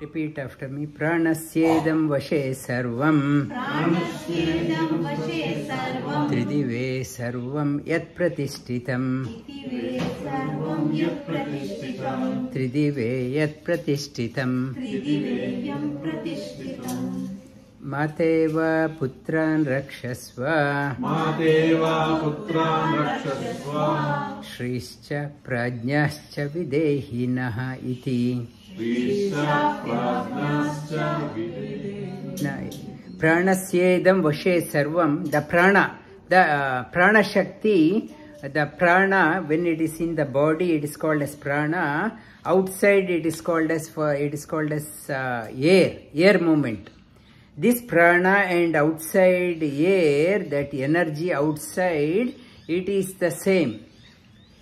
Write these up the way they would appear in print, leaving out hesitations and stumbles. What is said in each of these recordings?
Repeat after me. Pranasyedam vashe sarvam. Pranasyedam vashe sarvam. Tridive sarvam yat pratishtitam. Tridive sarvam yat pratishtitam. Tridive yat pratishtitam. Tridive yam pratishtitam. Mateva putran rakshasva. Mateva putran rakshasva. Shrischa prajnascha videhinaha iti. Shrischa prajnascha videhinaha. Pranasyedam vashe sarvam. The prana, prana shakti, the prana, when it is in the body, it is called as prana. Outside, it is called as air movement. This prana and outside air, that energy outside, it is the same.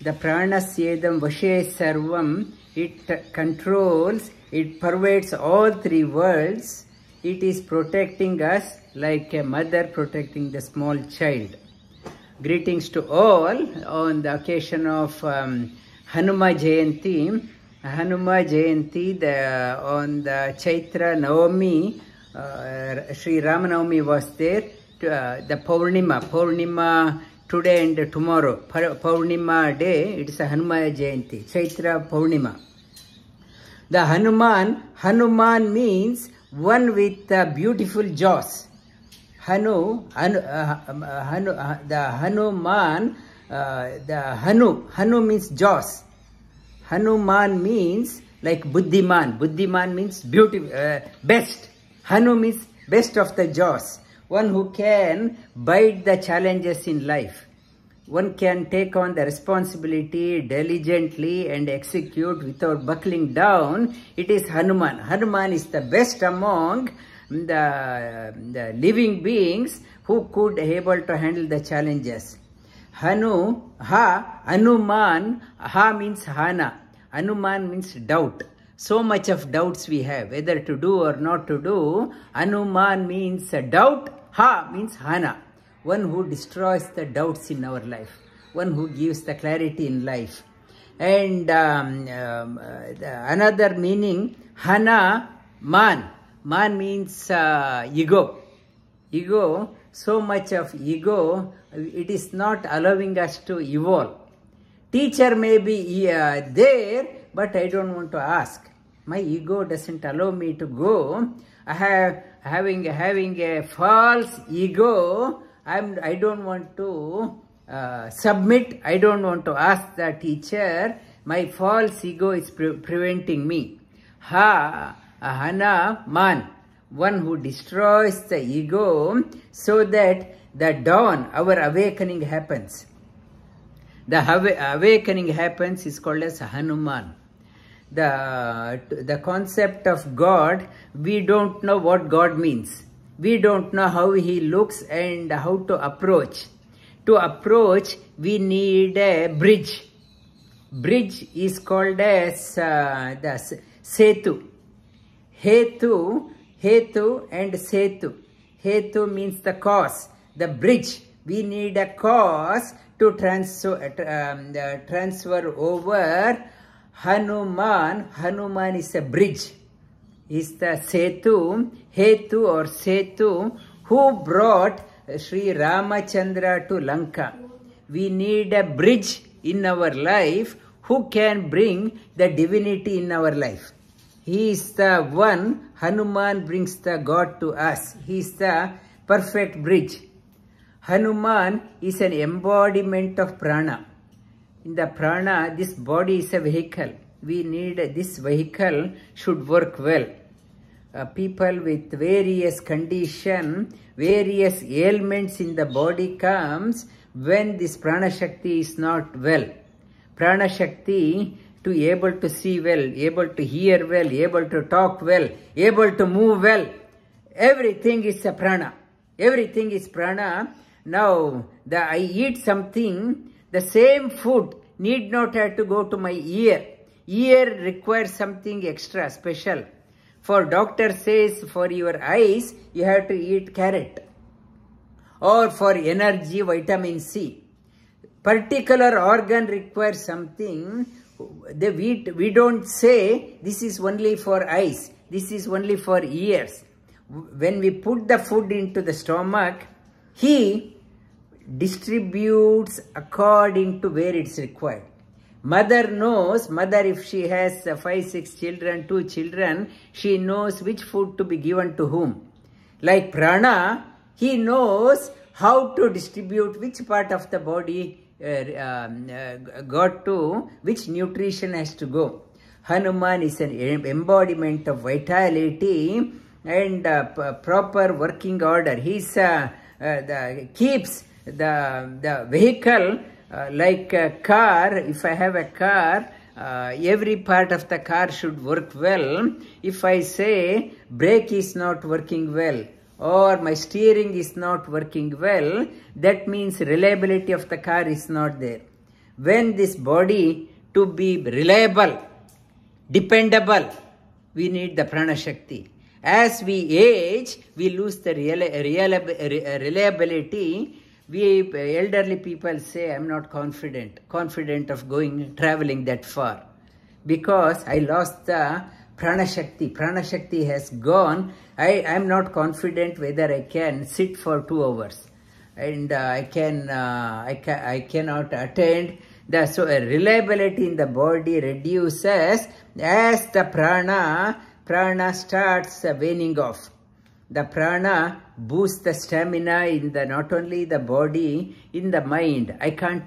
The pranasyedam vashe sarvam, it controls, it pervades all three worlds. It is protecting us like a mother protecting the small child. Greetings to all on the occasion of Hanuma Jayanti. Hanuma Jayanti, on the Chaitra Navami, Sri Ramanavami was there. The Purnima today and tomorrow. Purnima day, it is a Hanuma Jayanti, Chaitra Purnima. The Hanuman means one with beautiful jaws. Hanu means jaws. Hanuman means like Buddhiman. Buddhiman means beautiful, best. Hanu means best of the jaws. One who can bite the challenges in life. One can take on the responsibility diligently and execute without buckling down. It is Hanuman. Hanuman is the best among the living beings who could able to handle the challenges. Hanuman, Ha means Hana. Hanuman means doubt. So much of doubts we have, whether to do or not to do. Hanuman means doubt. Ha means Hana. One who destroys the doubts in our life. One who gives the clarity in life. And another meaning, Hana, man. Man means ego. Ego, so much of ego, it is not allowing us to evolve. Teacher may be there, but I don't want to ask. My ego doesn't allow me to go. Having a false ego, I don't want to submit. I don't want to ask the teacher. My false ego is preventing me. Hana, man. One who destroys the ego so that the dawn, our awakening happens. The awakening happens is called as Hanuman. The concept of God, we don't know what God means. We don't know how He looks and how to approach. To approach, we need a bridge. Bridge is called as the Setu. Hetu and Setu. Hetu means the cause, the bridge. We need a cause to transfer over. Hanuman is a bridge. Is the Setu, Hetu or Setu, who brought Sri Ramachandra to Lanka. We need a bridge in our life who can bring the divinity in our life. He is the one, Hanuman brings the God to us. He is the perfect bridge. Hanuman is an embodiment of prana. In the prana, this body is a vehicle. We need this vehicle should work well. People with various condition, various ailments in the body comes when this prana shakti is not well. Prana shakti to able to see well, able to hear well, able to talk well, able to move well. Everything is a prana. Everything is prana. Now, I eat something, the same food need not have to go to my ear. Ear requires something extra special. For doctor says for your eyes, you have to eat carrot. Or for energy, vitamin C. Particular organ requires something. We don't say this is only for eyes. this is only for ears. When we put the food into the stomach, he distributes according to where it's required. Mother knows, if she has 5, 6 children, 2 children, she knows which food to be given to whom. Like prana, he knows how to distribute which part of the body got to, which nutrition has to go. Hanuman is an embodiment of vitality and proper working order. He's keeps the vehicle like a car. If I have a car, every part of the car should work well. If I say brake is not working well or my steering is not working well, that means reliability of the car is not there. When this body to be reliable, dependable, we need the prana shakti. As we age, we lose the reliability. We elderly people say, I'm not confident of traveling that far, because I lost the prana shakti. Prana shakti has gone. I am not confident whether I can sit for 2 hours, and I cannot attend. So reliability in the body reduces as the prana starts waning off. The prana boosts the stamina in the not only the body, in the mind. I can't,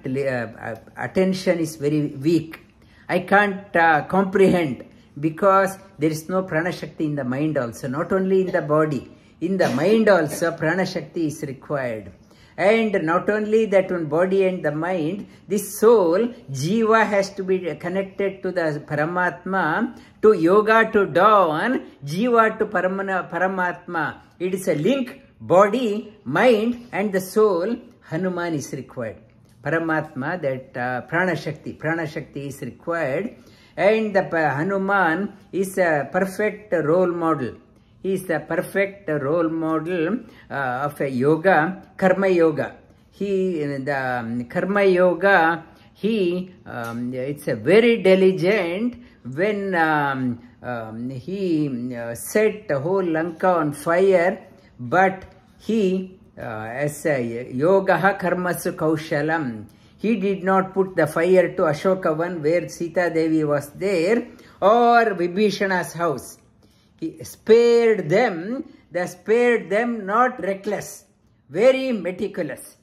attention is very weak. I can't comprehend, because there is no prana shakti in the mind also. Not only in the body, in the mind also prana shakti is required. And not only that, one body and the mind, this soul, jiva, has to be connected to the Paramatma, to yoga to dawn, jiva to Paramatma. It is a link, body, mind and the soul. Hanuman is required. Paramatma, that prana shakti is required. And the Hanuman is a perfect role model. He is the perfect role model of a yoga, karma yoga. The karma yoga, it's a very diligent. When he set the whole Lanka on fire, but he, as a yogaha karmasu kaushalam, he did not put the fire to Ashokavan where Sita Devi was there, or Vibhishana's house. He spared them, not reckless, very meticulous,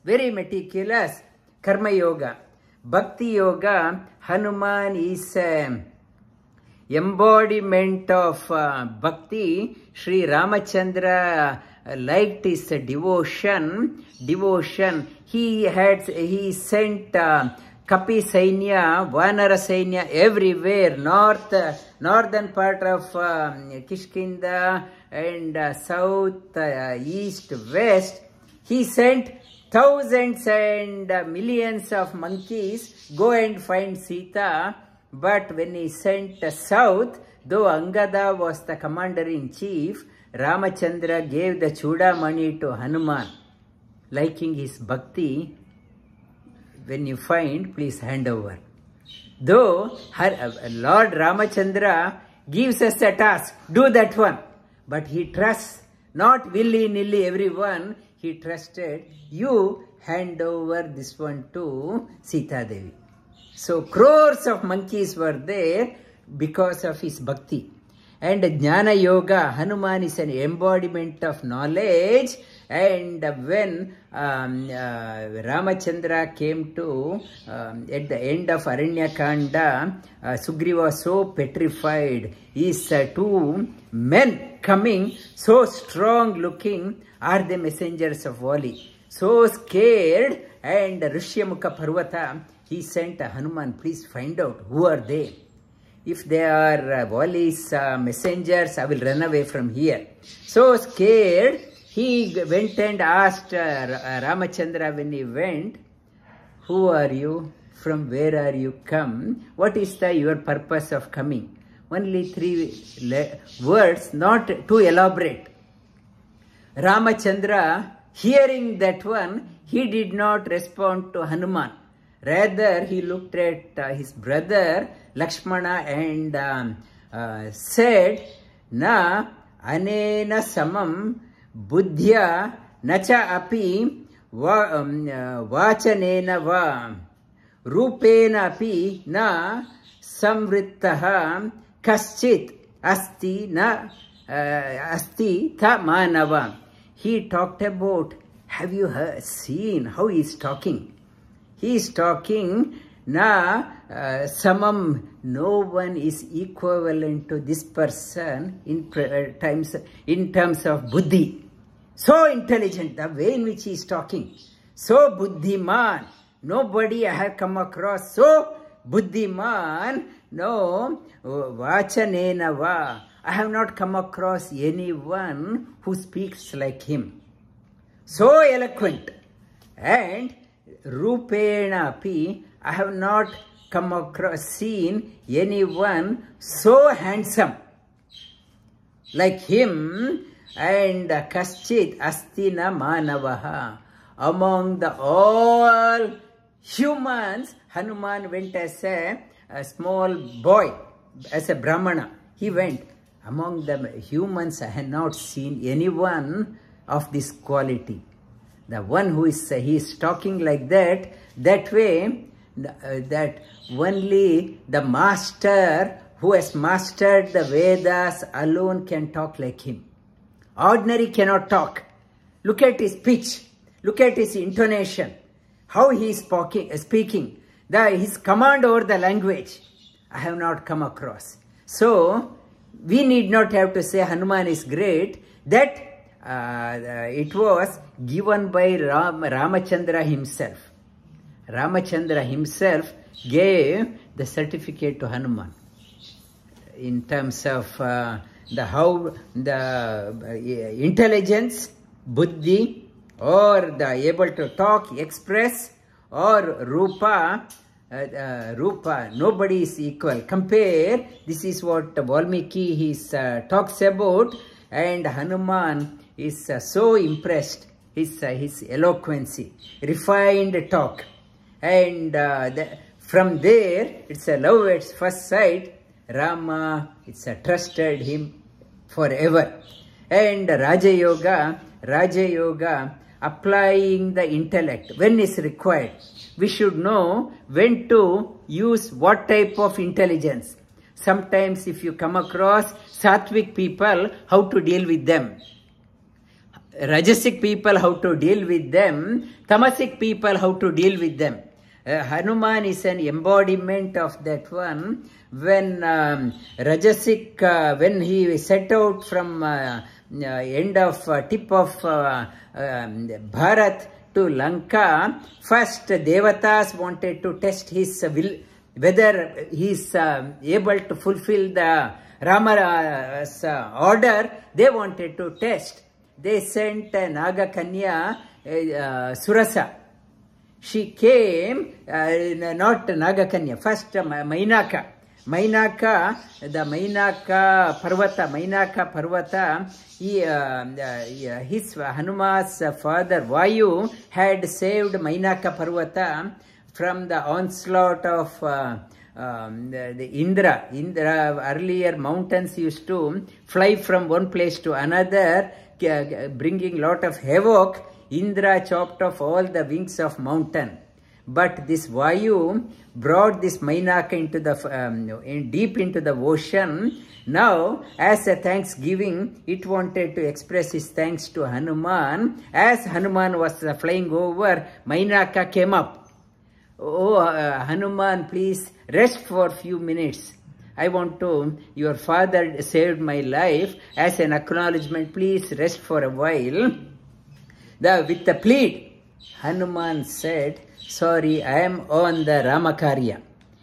karma yoga. Bhakti yoga, Hanuman is embodiment of bhakti. Sri Ramachandra liked his devotion. He sent Kapi Sainya, Vanara Sainya everywhere, northern part of Kishkinda and south, east, west. He sent thousands and millions of monkeys, go and find Sita. But when he sent south, though Angada was the commander-in-chief, Ramachandra gave the Chudamani to Hanuman, liking his bhakti. When you find, please hand over. Though Lord Ramachandra gives us a task, do that one. But he trusts, not willy-nilly everyone, he trusted, you hand over this one to Sita Devi. So crores of monkeys were there because of his bhakti. And Jnana Yoga, Hanuman is an embodiment of knowledge. And when Ramachandra came to, at the end of Aranyakanda, Sugriva was so petrified. His 2 men coming, so strong looking, are the messengers of Vali. So scared, and Rishyamukha Parvata, he sent Hanuman, please find out who are they. If they are Vali's messengers, I will run away from here. So scared, he went and asked Ramachandra when he went, who are you? From where are you come? What is your purpose of coming? Only 3 words, not too elaborate. Ramachandra, hearing that one, he did not respond to Hanuman. Rather, he looked at his brother Lakshmana and said, na anena samam buddhya nacha api vachanena va rupena api na samvrittaha kaschit asti na asti ta manava. He talked about, have you seen how he is talking? He is talking na samam, no one is equivalent to this person in terms of buddhi. So intelligent, the way in which he is talking. So buddhiman. Nobody I have come across so buddhiman. No, vachanena va. I have not come across anyone who speaks like him. So eloquent. And rupena api, I have not come across, seen anyone so handsome like him. And kaschit astina manavaha. Among the all humans, Hanuman went as a small boy, as a Brahmana. He went. Among the humans, I had not seen anyone of this quality. The one who is, he is talking like that, that way, that only the master who has mastered the Vedas alone can talk like him. Ordinary cannot talk. Look at his pitch. Look at his intonation. How he is speaking. His command over the language. I have not come across. So, we need not have to say Hanuman is great. That it was given by Ramachandra himself. Ramachandra himself gave the certificate to Hanuman in terms of the intelligence, buddhi, or the able to talk, express, or rupa. Nobody is equal. Compare, this is what Valmiki talks about, and Hanuman is so impressed. His eloquency, refined talk, and from there it's a love at first sight. Rama, it's trusted him forever. And Raja Yoga, applying the intellect when is required. We should know when to use what type of intelligence. Sometimes if you come across sattvic people, how to deal with them. Rajasic people, how to deal with them. Tamasic people, how to deal with them. Hanuman is an embodiment of that one. When Rajasic, when he set out from end of tip of Bharat to Lanka, first Devatas wanted to test his will, whether he is able to fulfill the Rama's order. They wanted to test. They sent Nagakanya, Surasa. She came, not Nagakanya, first Mainaka. Mainaka, the Mainaka Parvata, his Hanuman's father Vayu had saved Mainaka Parvata from the onslaught of the Indra. Earlier mountains used to fly from one place to another, bringing lot of havoc. Indra chopped off all the wings of mountain. But this Vayu brought this Mainaka into the deep into the ocean. Now, as a thanksgiving, it wanted to express its thanks to Hanuman. As Hanuman was flying over, Mainaka came up. Oh, Hanuman, please rest for a few minutes. I want to, your father saved my life. As an acknowledgement, please rest for a while. With the plea, Hanuman said, sorry, I am on the Ramakarya.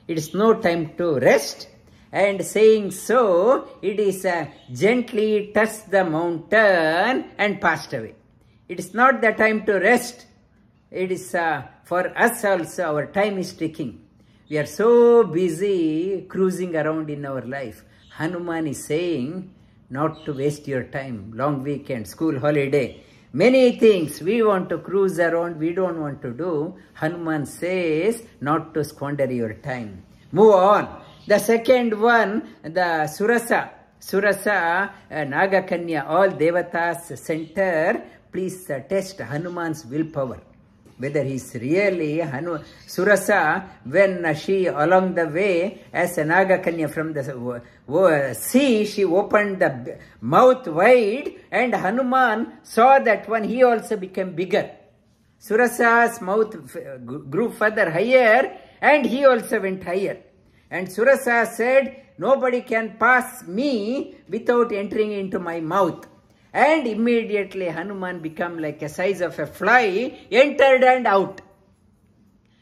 It is no time to rest. And saying so, it is gently touched the mountain and passed away. It is not the time to rest. It is for us also, our time is ticking. We are so busy cruising around in our life. Hanuman is saying not to waste your time. Long weekend, school holiday. Many things we want to cruise around, we don't want to do. Hanuman says not to squander your time. Move on. The second one, the Surasa. Surasa, Nagakanya, all Devatas center, please test Hanuman's willpower. Whether he's really Surasa, when she along the way, as a Nagakanya from the sea, she opened the mouth wide, and Hanuman saw that one, he also became bigger. Surasa's mouth grew further higher, and he also went higher. And Surasa said, nobody can pass me without entering into my mouth. And immediately Hanuman became like a size of a fly, entered and out.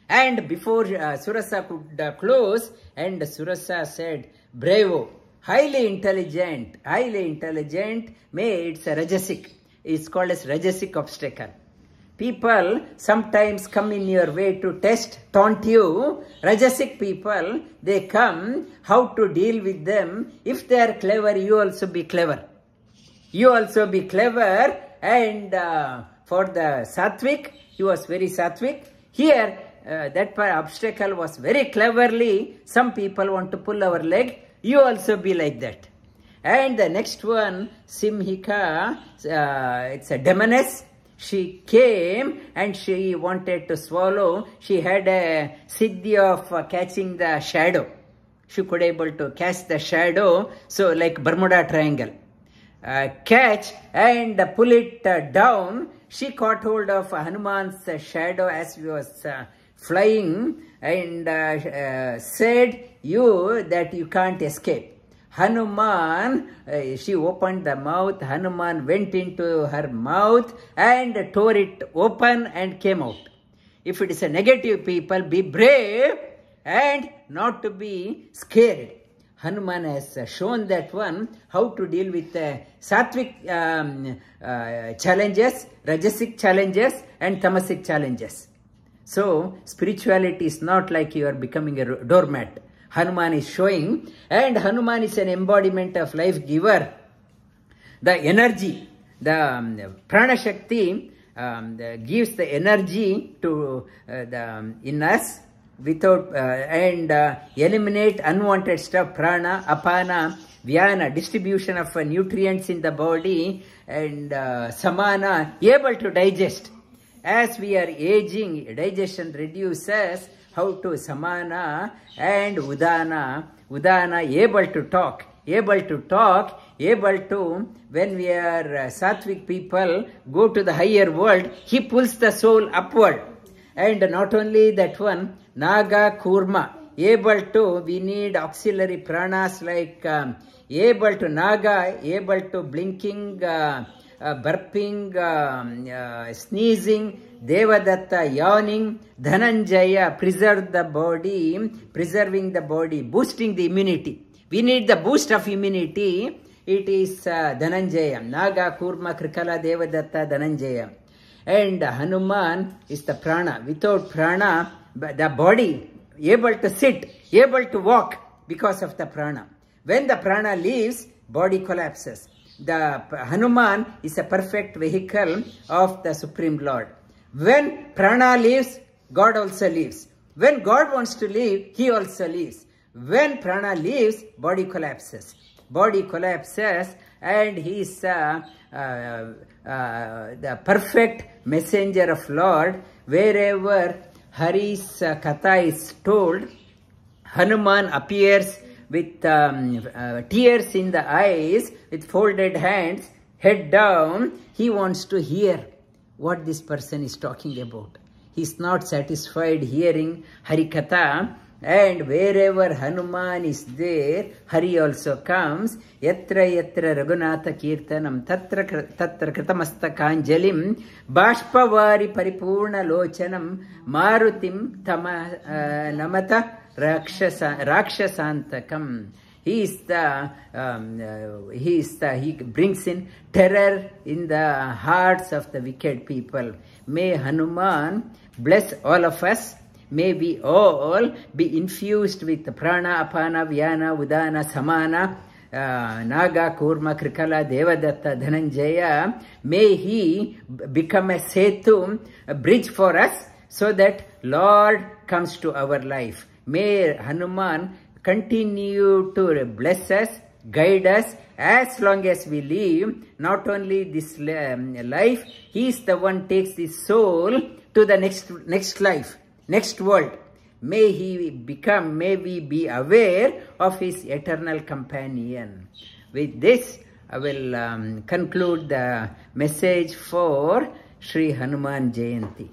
And before Surasa could close, and Surasa said, bravo, highly intelligent, may it's a Rajasic. It's called as Rajasic obstacle. People sometimes come in your way to test, taunt you. Rajasic people, they come, how to deal with them. If they are clever, you also be clever. You also be clever. And for the Sattvic, he was very Sattvic. Here, that obstacle was very cleverly. Some people want to pull our leg. You also be like that. And the next one, Simhika, it's a demoness. She came and she wanted to swallow. She had a siddhi of catching the shadow. She could able to catch the shadow. So like Bermuda Triangle. Catch and pull it down. She caught hold of Hanuman's shadow as he was flying and said, that you can't escape. Hanuman, she opened the mouth, Hanuman went into her mouth and tore it open and came out. If it is a negative people, be brave and not to be scared. Hanuman has shown that one, how to deal with Sattvic challenges, Rajasic challenges and Tamasic challenges. So, spirituality is not like you are becoming a doormat. Hanuman is showing, and Hanuman is an embodiment of life giver. The energy, the Prana Shakti gives the energy to in us without and eliminate unwanted stuff, prana, apana, vyana, distribution of nutrients in the body, and samana, able to digest. As we are aging, digestion reduces. How to samana and udana. Udana, able to talk, able to, when we are Sattvic people, go to the higher world, he pulls the soul upward. And not only that one, Naga, Kurma, able to, we need auxiliary pranas like able to Naga, able to blinking, burping, sneezing, Devadatta yawning, Dhananjaya preserving the body, boosting the immunity. We need the boost of immunity. It is Dhananjaya, Naga, Kurma, Krikala, Devadatta, Dhananjaya. And Hanuman is the prana. Without prana, the body able to sit, able to walk because of the prana. When the prana leaves, body collapses. The Hanuman is a perfect vehicle of the Supreme Lord. When prana leaves, God also leaves. When God wants to leave, he also leaves. When prana leaves, body collapses. Body collapses, and he is the perfect messenger of Lord. Wherever Hari's Katha is told, Hanuman appears with tears in the eyes, with folded hands, head down. He wants to hear what this person is talking about. He is not satisfied hearing Harikatha, and wherever Hanuman is there, Hari also comes. Yatra yatra Raghunatha Kirtanam tatra kritamastakāņjalim bāshpavari paripurna lochanam marutim namata rakshasantakam. He brings in terror in the hearts of the wicked people. May Hanuman bless all of us. May we all be infused with prana, apana, vyana, udana, samana, Naga, Kurma, Krikala, Devadatta, Dhananjaya. May he become a setu, a bridge for us, so that Lord comes to our life. May Hanuman continue to bless us, guide us as long as we live. Not only this life, he is the one takes the soul to the next life, next world. May we be aware of his eternal companion. With this, I will conclude the message for Sri Hanuman Jayanti.